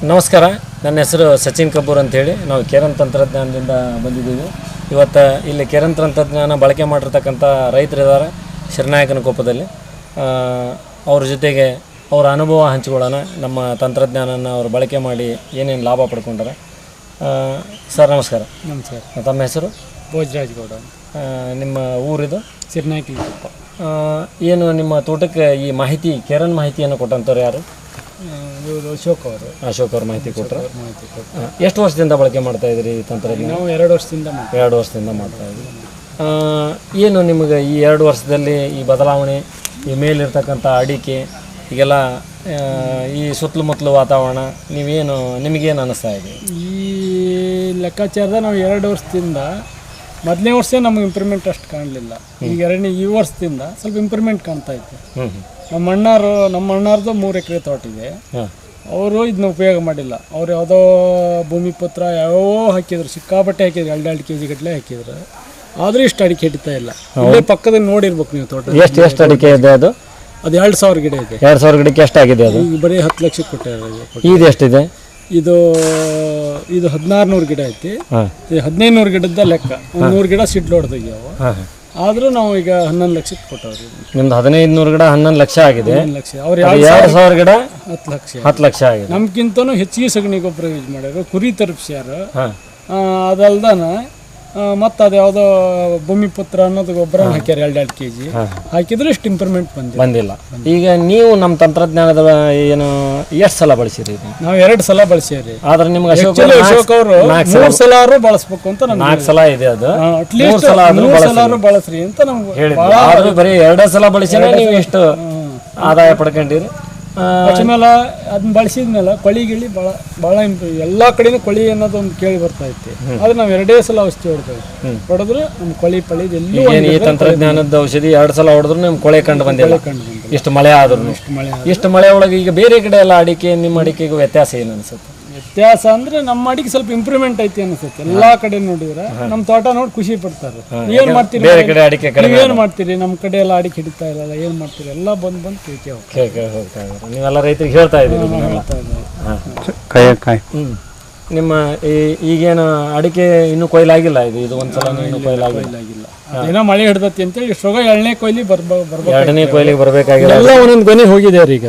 ನಮಸ್ಕಾರ, ನನ್ನ ಹೆಸರು ಸಚಿನ್ ಕಪೂರ್ ಅಂತೇಳಿ. ನಾವು ಕೇರನ್ ತಂತ್ರಜ್ಞಾನದಿಂದ ಬಂದಿದ್ದೀವಿ. ಇವತ್ತು ಇಲ್ಲಿ ಕೇರನ್ ತಂತ್ರಜ್ಞಾನ ಬಳಕೆ ಮಾಡಿರ್ತಕ್ಕಂಥ ರೈತರಿದ್ದಾರೆ ಶಿರನಾಯಕನಕೊಪ್ಪದಲ್ಲಿ. ಅವ್ರ ಜೊತೆಗೆ ಅವರ ಅನುಭವ ಹಂಚಿಕೊಳ್ಳೋಣ. ನಮ್ಮ ತಂತ್ರಜ್ಞಾನನ ಅವರು ಬಳಕೆ ಮಾಡಿ ಏನೇನು ಲಾಭ ಪಡ್ಕೊಂಡಾರೆ. ಸರ್ ನಮಸ್ಕಾರ. ನಮಸ್ಕಾರ. ತಮ್ಮ ಹೆಸರು? ಭೋಜರಾಜ್ ಗೌಡ. ನಿಮ್ಮ ಊರಿದು? ಶಿರನಾಯಕನಕೊಪ್ಪ. ಏನು ನಿಮ್ಮ ತೋಟಕ್ಕೆ ಈ ಮಾಹಿತಿ, ಕೇರನ್ ಮಾಹಿತಿಯನ್ನು ಕೊಟ್ಟಂಥವ್ರು ಯಾರು? ಅಶೋಕ್ ಅವರು. ಅಶೋಕ್ ಅವ್ರ ಮಾಹಿತಿ ಕೊಟ್ಟರು. ಎಷ್ಟು ವರ್ಷದಿಂದ ಬಳಕೆ ಮಾಡ್ತಾ ಇದ್ರಿ ಈ ತಂತ್ರಜ್ಞಾನ? ನಾವು 2 ವರ್ಷದಿಂದ 2 ವರ್ಷದಿಂದ ಮಾಡ್ತಾ ಇದ್ವಿ. ಏನು ನಿಮಗೆ ಈ 2 ವರ್ಷದಲ್ಲಿ ಈ ಬದಲಾವಣೆ, ಈ ಮೇಲಿರ್ತಕ್ಕಂಥ ಅಡಿಕೆ ಈಗೆಲ್ಲ ಈ ಸುತ್ತಮುತ್ತಲು ವಾತಾವರಣ ನಿಮಗೇನು ಅನ್ನಿಸ್ತಾ ಇದೆ? ಈ ಲೆಕ್ಕಾಚಾರದ ನಾವು 2 ವರ್ಷದಿಂದ, ಮೊದಲನೇ ವರ್ಷ ನಮಗೆ ಇಂಪ್ರೂವ್ಮೆಂಟ್ ಅಷ್ಟು ಕಾಣಲಿಲ್ಲ. ಈಗ ಈ ವರ್ಷದಿಂದ ಸ್ವಲ್ಪ ಇಂಪ್ರೂವ್ಮೆಂಟ್ ಕಾಣ್ತಾ ಇತ್ತು. ನಮ್ಮ ಅಣ್ಣಾರ್ದು 3 ಎಕರೆ ತೋಟ ಇದೆ. ಅವರು ಇದನ್ನ ಉಪಯೋಗ ಮಾಡಿಲ್ಲ. ಅವ್ರು ಯಾವುದೋ ಭೂಮಿ ಪತ್ರ ಯಾವೋ ಹಾಕಿದ್ರು, ಸಿಕ್ಕಾಪಟ್ಟೆ ಹಾಕಿದ್ರು, 2 kg ಗಟ್ಟಲೆ ಹಾಕಿದ್ರು. ಆದರೂ ಇಷ್ಟು ಅಡಿಕೆ ಹಿಡಿತಾ ಇಲ್ಲ. ಇಲ್ಲೇ ಪಕ್ಕದಲ್ಲಿ ನೋಡಿರ್ಬೇಕು ನೀವು ತೋಟ. ಎಷ್ಟು ಅಡಿಕೆ ಇದೆ? ಅದು 2,000 ಗಿಡ ಇದೆ. 2,000 ಗಿಡಕ್ಕೆ ಎಷ್ಟಾಗಿದೆ? ಅದು ಈಗ ಬರೀ 10 ಲಕ್ಷಕ್ಕೆ ಕೊಟ್ಟಿದ್ದಾರೆ. ಇದು ಎಷ್ಟಿದೆ? ಇದು 1600 ಗಿಡ ಐತಿ. 1500 ಗಿಡದ ಲೆಕ್ಕ. 100 ಗಿಡ ಸಿಡ್ಲು ಹೊಡೆದೋಗ್ಯಾವ. ಆದರೂ ನಾವು ಈಗ 11 ಲಕ್ಷಕ್ಕೆ ಕೊಟ್ಟವ್ರಿ. ನಿಮ್ದು 1500 ಗಿಡ 11 ಲಕ್ಷ ಆಗಿದೆ. 11 ಲಕ್ಷ. ಅವ್ರು 2,000 ಗಿಡ 10 ಲಕ್ಷ ಆಗಿದೆ. ನಮ್ಗಿಂತನೂ ಹೆಚ್ಚಿಗೆ ಸಗಣಿ ಗೊಬ್ಬರ ಯೂಸ್ ಮಾಡ್ಯಾರ. ಕುರಿ ತರಪ್ಸ್ಯಾರ. ಅದಲ್ದಾನ ಮತ್ತು ಅದು ಯಾವುದೋ ಭೂಮಿ ಪುತ್ರ ಅನ್ನೋದು ಗೊಬ್ಬರ ಹಾಕ್ಯಾರ. 2 kg ಹಾಕಿದ್ರೆ ಇಷ್ಟು ಇಂಪ್ರೂವ್ಮೆಂಟ್ ಬಂದಿಲ್ಲ. ಈಗ ನೀವು ನಮ್ಮ ತಂತ್ರಜ್ಞಾನದ ಏನು ಎಷ್ಟು ಸಲ ಬಳಸಿರಿ? ನಾವು 2 ಸಲ ಬಳಸ್ಯಾರಿ. ಆದ್ರೆ ನಿಮ್ಗೆ ಅಶೋಕ್ ಅವರು 3 ಸಲ ಬಳಸ್ಬೇಕು ಅಂತ. 4 ಸಲ ಇದೆ. ಅದು ಅಟ್ಲೀಸ್ಟ್ 3 ಸಲ ಬಳಸ್ರಿ ಅಂತ ನಮ್ಗೆ ಹೇಳಿದ್ರು. ಬರೀ 2 ಸಲ ಬಳಸಿದ್ರೆ ನೀವು ಎಷ್ಟು ಆದಾಯ ಪಡ್ಕೊಂಡಿರಿ? ಆಮೇಲೆ ಅದನ್ನ ಬಳಸಿದ್ಮೇಲೆ ಕೊಳಿ ಗಿಳಿ ಭಾಳ ಇಂಪ್ರೂವ್. ಎಲ್ಲ ಕಡೆನೂ ಕೊಳಿ ಅನ್ನೋದು ಒಂದು ಕೇಳಿ ಬರ್ತಾ ಇತ್ತು. ಆದ್ರೆ ನಾವು 2 ಸಲ ಔಷಧಿ ಹೊಡೆದ್ರೆ ನಮ್ಮ ಕೊಳಿ ಪಳಿ ಎಲ್ಲಿ ಈ ತಂತ್ರಜ್ಞಾನದ ಔಷಧಿ 2 ಸಲ ಹೊಡೆದ್ರು ನಿಮ್ಗೆ ಕೊಳೆ ಕಂಡು ಬಂದಿಲ್ಲ. ಇಷ್ಟು ಮಳೆ ಆದ್ರೂ ಇಷ್ಟು ಮಳೆ ಒಳಗೆ ಈಗ ಬೇರೆ ಕಡೆ ಎಲ್ಲ ಅಡಿಕೆ, ನಿಮ್ಮ ಅಡಿಕೆಗೂ ವ್ಯತ್ಯಾಸ ಏನು ಅನ್ಸುತ್ತೆ? ವ್ಯತ್ಯಾಸ ಅಂದ್ರೆ ನಮ್ಮ ಅಡಿಕೆ ಸ್ವಲ್ಪ ಇಂಪ್ರೂವ್ಮೆಂಟ್ ಐತಿ ಅನ್ಸುತ್ತೆ. ಎಲ್ಲಾ ಕಡೆ ನೋಡಿದ್ರೆ ನಮ್ಮ ತೋಟ ನೋಡಿ ಖುಷಿ ಪಡ್ತಾರೆ. ಏನ್ ಮಾಡ್ತೀರಿ, ಏನ್ ಮಾಡ್ತೀರಿ, ನಮ್ಮ ಕಡೆ ಎಲ್ಲ ಅಡಿಕೆ ಹಿಡಿತಾ ಇರಲ್ಲ, ಏನ್ ಮಾಡ್ತೀರಿ, ಎಲ್ಲ ಬಂದು ಕೇಳ್ಕೆ ಹೋಗ್ತಾ ಇದ್ದಾರೆ. ನೀವೆಲ್ಲ ರೈತರಿಗೆ ಹೇಳ್ತಾ ಇದ್ದೀರಿ. ನಿಮ್ಮ ಈಗೇನು ಅಡಿಕೆ ಇನ್ನೂ ಕೊಯ್ಲಾಗಿಲ್ಲ? ಇದು ಒಂದ್ಸಲ ಇನ್ನೂ ಕೊಯ್ಲಾಗಿಲ್ಲ. ಏನೋ ಮಳೆ ಹಿಡ್ದತಿ ಅಂತೇಳಿ ಇಷ್ಟೊಗ 2ನೇ ಕೊಯ್ಲಿ ಬರ್ಬೇಕು. 2ನೇ ಕೊಯ್ಲಿಗೆ ಬರ್ಬೇಕಾಗಿಲ್ಲ. ಎಲ್ಲ ಒಂದೊಂದು ಗೊನೆ ಹೋಗಿದೆ ರೀ. ಈಗ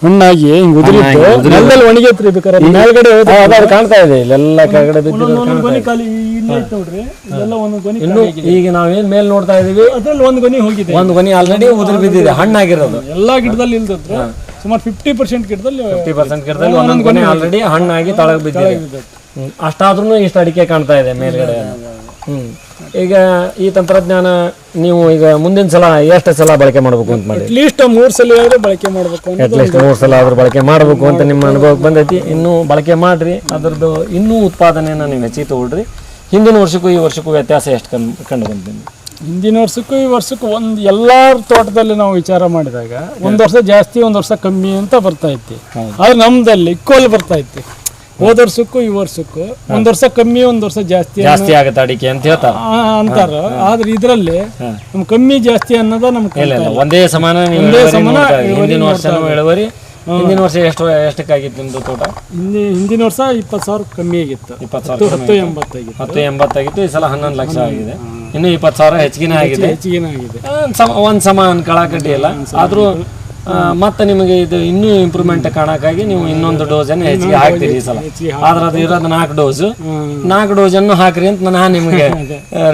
ಹಣ್ಣಾಗಿ ಹಿಂಗ್ ಉದುರಿದ್ದು ಒಣಗೈತ್ರಿ. ಬೇಕಾದ್ರೆ ಮೇಲ್ಗಡೆ ಕಾಣ್ತಾ ಇದೆ. ಇಲ್ಲೆಲ್ಲ ಕೆಳಗಡೆ ಗೊನೆ ಖಾಲಿ ಇಲ್ಲ ನೋಡ್ರಿ. ಇದೆಲ್ಲ ಒಂದೊಂದು ಗೊನೆ. ಇನ್ನು ಈಗ ನಾವೇನ್ ಮೇಲ್ ನೋಡ್ತಾ ಇದೀವಿ, ಅದ್ರಲ್ಲಿ ಒಂದು ಗೊನೆ ಹೋಗಿದೆ. ಒಂದು ಗೊನೆ ಆಲ್ರೆಡಿ ಉದುರು ಬಿದ್ದಿದೆ, ಹಣ್ಣಾಗಿರೋದು. ಎಲ್ಲಾ ಗಿಡದಲ್ಲಿ ಇಲ್ದಿದ್ರೆ ಸುಮಾರು 50% ಗಿಡದಲ್ಲಿ ಒಂದೊಂದು ಗೊನೆ ಆಲ್ರೆಡಿ ಹಣ್ಣಾಗಿ ತಳಗ್ ಬಿದ್ದಿದೆ. ಅಷ್ಟಾದ್ರೂ ಇಷ್ಟು ಅಡಿಕೆ ಕಾಣ್ತಾ ಇದೆ ಮೇಲ್ಗಡೆ. ಈಗ ಈ ತಂತ್ರಜ್ಞಾನ ನೀವು ಈಗ ಮುಂದಿನ ಸಲ ಎಷ್ಟು ಸಲ ಬಳಕೆ ಮಾಡಬೇಕು ಅಂತ ಮಾಡಿ? ಅಟ್ಲೀಸ್ಟ್ 3 ಸಲ ಆದ್ರೂ ಬಳಕೆ ಮಾಡಬೇಕು. ಅಟ್ಲೀಸ್ಟ್ 3 ಸಲ ಆದ್ರೂ ಬಳಕೆ ಮಾಡಬೇಕು ಅಂತ ನಿಮ್ಮ ಅನುಭವಕ್ಕೆ ಬಂದೈತಿ. ಇನ್ನೂ ಬಳಕೆ ಮಾಡ್ರಿ. ಅದ್ರದ್ದು ಇನ್ನೂ ಉತ್ಪಾದನೆಯನ್ನು ನೀವು ಹೆಚ್ಚಿಗೆ ತಗೊಳ್ರಿ. ಹಿಂದಿನ ವರ್ಷಕ್ಕೂ ಈ ವರ್ಷಕ್ಕೂ ವ್ಯತ್ಯಾಸ ಎಷ್ಟು ಕಂಡು ಬಂದಿದೆ? ಹಿಂದಿನ ವರ್ಷಕ್ಕೂ ಈ ವರ್ಷಕ್ಕೂ ಎಲ್ಲಾರ ತೋಟದಲ್ಲಿ ನಾವು ವಿಚಾರ ಮಾಡಿದಾಗ 1 ವರ್ಷ ಜಾಸ್ತಿ 1 ವರ್ಷ ಕಮ್ಮಿ ಅಂತ ಬರ್ತಾ ಇತ್ತು. ಆದ್ರೆ ನಮ್ದಲ್ಲಿ ಈಕ್ವಲ್ ಬರ್ತಾ ಇತ್ತು. ಹೋದ ವರ್ಷಕ್ಕೂ ಈ ವರ್ಷಕ್ಕೂ 1 ವರ್ಷ ಕಮ್ಮಿ 1 ವರ್ಷ ಜಾಸ್ತಿ ಆಗುತ್ತೆ ಅಡಿಕೆ ಅಂತ ಹೇಳ್ತಾರ ಅಂತಾರ. ಆದ್ರೆ ಇದ್ರಲ್ಲಿ ನಮ್ ಕಮ್ಮಿ ಜಾಸ್ತಿ ಅನ್ನೋದ ನಮ್ಗೆ ಒಂದೇ ಸಮಾನ. ಹಿಂದಿನ ವರ್ಷ ಇಳುವರಿ, ಹಿಂದಿನ ವರ್ಷ ಎಷ್ಟಕ್ಕಾಗಿತ್ತು ನಿಮ್ದು ತೋಟ? ಹಿಂದಿನ ವರ್ಷ 20,000 ಕಮ್ಮಿ ಆಗಿತ್ತು. 10,80 ಆಗಿತ್ತು. ಈ ಸಲ 11 ಲಕ್ಷ ಆಗಿದೆ. ಇನ್ನು 20,000 ಹೆಚ್ಚಿಗೆ ಆಗಿದೆ. ಒಂದ್ ಸಮ ಅನ್ಕೊಳಕಡ್ಡಿ ಇಲ್ಲ. ಆದ್ರೂ ಮತ್ತೆ ನಿಮಗೆ ಇದು ಇನ್ನೂ ಇಂಪ್ರೂವ್ಮೆಂಟ್ ಕಾಣಕ್ಕಾಗಿ ನೀವು ಇನ್ನೊಂದು ಡೋಸ್ ಅನ್ನು ಹೆಚ್ಚಿಗೆ ಹಾಕ್ತೀರಿ ಈ ಸಲ. ಆದ್ರೆ ಅದು ಇರೋದು 4 ಡೋಸ್ ಅನ್ನು ಹಾಕ್ರಿ ಅಂತ ನಾನು ನಿಮಗೆ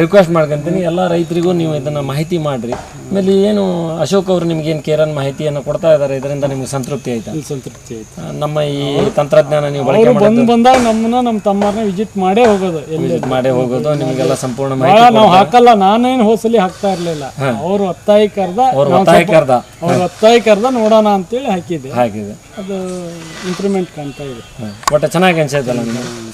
ರಿಕ್ವೆಸ್ಟ್ ಮಾಡ್ಕೊಂತೀನಿ. ಎಲ್ಲ ರೈತರಿಗೂ ನೀವು ಇದನ್ನ ಮಾಹಿತಿ ಮಾಡ್ರಿ. ಆಮೇಲೆ ಏನು ಅಶೋಕ್ ಅವರು ನಿಮ್ಗೆ ಏನು ಕೇರನ್ ಮಾಹಿತಿಯನ್ನು ಕೊಡ್ತಾ ಇದ್ದಾರೆ, ಇದರಿಂದ ನಿಮ್ಗೆ ಸಂತೃಪ್ತಿ ಆಯ್ತಾ? ಸಂತೃಪ್ತಿ ಆಯ್ತು. ನಮ್ಮ ಈ ತಂತ್ರಜ್ಞಾನ ನೀವು ಬಳಕೆ ಬಂದಾಗ ನಮ್ಮ ತಮ್ಮರನ್ನ ವಿಸಿಟ್ ಮಾಡೇ ಹೋಗೋದು ನಿಮಗೆಲ್ಲ ಸಂಪೂರ್ಣ ಮಾಹಿತಿ ನಾವು ಹಾಕಲ್ಲ. ನಾನೇನು ಹೋದ್ಸಲಿ ಹಾಕ್ತಾ ಇರ್ಲಿಲ್ಲ. ಅವರು ಒತ್ತಾಯ ಕರ್ದ ನೋಡೋಣ ಅಂತೇಳಿ ಹಾಕಿದೆ. ಅದು ಇಂಪ್ರೂವ್ಮೆಂಟ್ ಕಾಣ್ತಾ ಇದೆ. ಒಟ್ಟು ಚೆನ್ನಾಗಿ ಅನ್ಸೈತಲ್ಲ,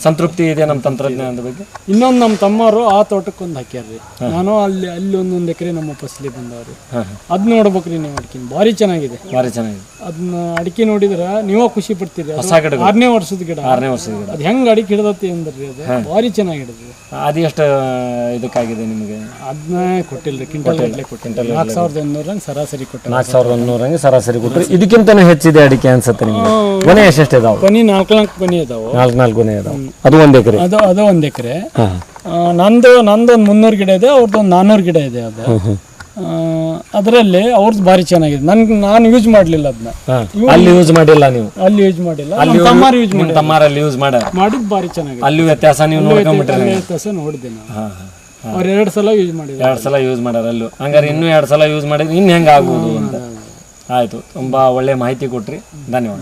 ಸಂತೃಪ್ತಿ ಇದೆ ನಮ್ಮ ತಂತ್ರಜ್ಞಾನದ ಬಗ್ಗೆ. ಇನ್ನೊಂದು ನಮ್ಮ ತಮ್ಮವರು ಆ ತೋಟಕ್ಕೊಂದು ಹಾಕ್ಯಾರ್ರಿ. ನಾನು ಅಲ್ಲಿ 1 ಎಕರೆ ನಮ್ಮ ಫಸಲಿ ಬಂದವ. ರೀ, ಹಾಂ ಅದ್ ನೋಡ್ಬೇಕ್ರಿ ನೀವು ಅಡಿಕೆ ಭಾರಿ ಚೆನ್ನಾಗಿದೆ. ಭಾರಿ ಚೆನ್ನಾಗಿದೆ. ಅದನ್ನ ಅಡಿಕೆ ನೋಡಿದ್ರ ನೀವ ಖುಷಿ ಪಡ್ತೀರಿ. ಅದು ಹೊಸ ಗಿಡ 6ನೇ ವರ್ಷದ ಗಿಡ. 6ನೇ ವರ್ಷದ ಗಿಡ. ಅದ್ ಹೆಂಗ್ ಅಡಿಕೆ ಹಿಡ್ದತಿ ಅಂದ್ರಿ, ಅದು ಭಾರಿ ಚೆನ್ನಾಗಿ ಹಿಡಿದ್ರಿ. ಅದು ಎಷ್ಟು ಇದಕ್ಕಾಗಿದೆ ನಿಮಗೆ? ಅದನ್ನ ಕೊಟ್ಟಿಲ್ರಿ, ಕ್ವಿಂಟಲ್ ಗಟ್ಟಲೆ ಕೊಟ್ಟಿಲ್ಲ. 4100 ಸರಾಸರಿ ಕೊಟ್ಟ. 4100 ಸರಾಸರಿ ಕೊಟ್ಟರೆ ಇದಕ್ಕಿಂತನೂ ಹೆಚ್ಚಿದೆ ಅಡಿಕೆ ಅನ್ಸುತ್ತೆ ನಿಮಗೆ. ಗೊನೆ ಎಷ್ಟೆಷ್ಟು ಇದಾವೆ? ಕೊನಿ 4 ಕೊನಿ ಇದಾವೆ. 4 ಗೊನೆ ಇದಾವೆ. ಅದು 1 ಎಕರೆ? ಅದು 1 ಎಕರೆ. ನಂದು ಒಂದು 300 ಗಿಡ ಇದೆ, ಅವ್ರದ್ದು ಒಂದು 400 ಗಿಡ ಇದೆ. ಅದು ಅದರಲ್ಲಿ ಅವ್ರದ್ದು ಭಾರಿ ಚೆನ್ನಾಗಿದೆ. ನಾನು ಯೂಸ್ ಮಾಡಲಿಲ್ಲ ಅದನ್ನ. ಅಲ್ಲಿ ಯೂಸ್ ಮಾಡಿಲ್ಲ ನೀವು? ಅಲ್ಲಿ ಯೂಸ್ ಮಾಡಿಲ್ಲ, ತಮ್ಮಾರು ಯೂಸ್ ಮಾಡಿ. ತಮ್ಮಾರಲ್ಲಿ ಯೂಸ್ ಮಾಡಿದ್ದು ಭಾರಿ ಚೆನ್ನಾಗಿದೆ. ಅಲ್ಲಿ ವ್ಯತ್ಯಾಸ ನೀವು ನೋಡ್ಕೊಂಡ್ಬಿಟ್ರೆ? ವ್ಯತ್ಯಾಸ ನೋಡಿದೆ ನಾನು. ಅವ್ರು 2 ಸಲ ಯೂಸ್ ಮಾಡಿದ್ರು. 2 ಸಲ ಯೂಸ್ ಮಾಡ್ಯಾರ ಅಲ್ಲೂ. ಹಂಗಾರೆ ಇನ್ನೂ 2 ಸಲ ಯೂಸ್ ಮಾಡಿದ್ರೆ ಇನ್ನು ಹೆಂಗೆ ಆಗ್ಬೋದು ಅಂತ. ಆಯಿತು, ತುಂಬ ಒಳ್ಳೆ ಮಾಹಿತಿ ಕೊಟ್ರಿ, ಧನ್ಯವಾದ.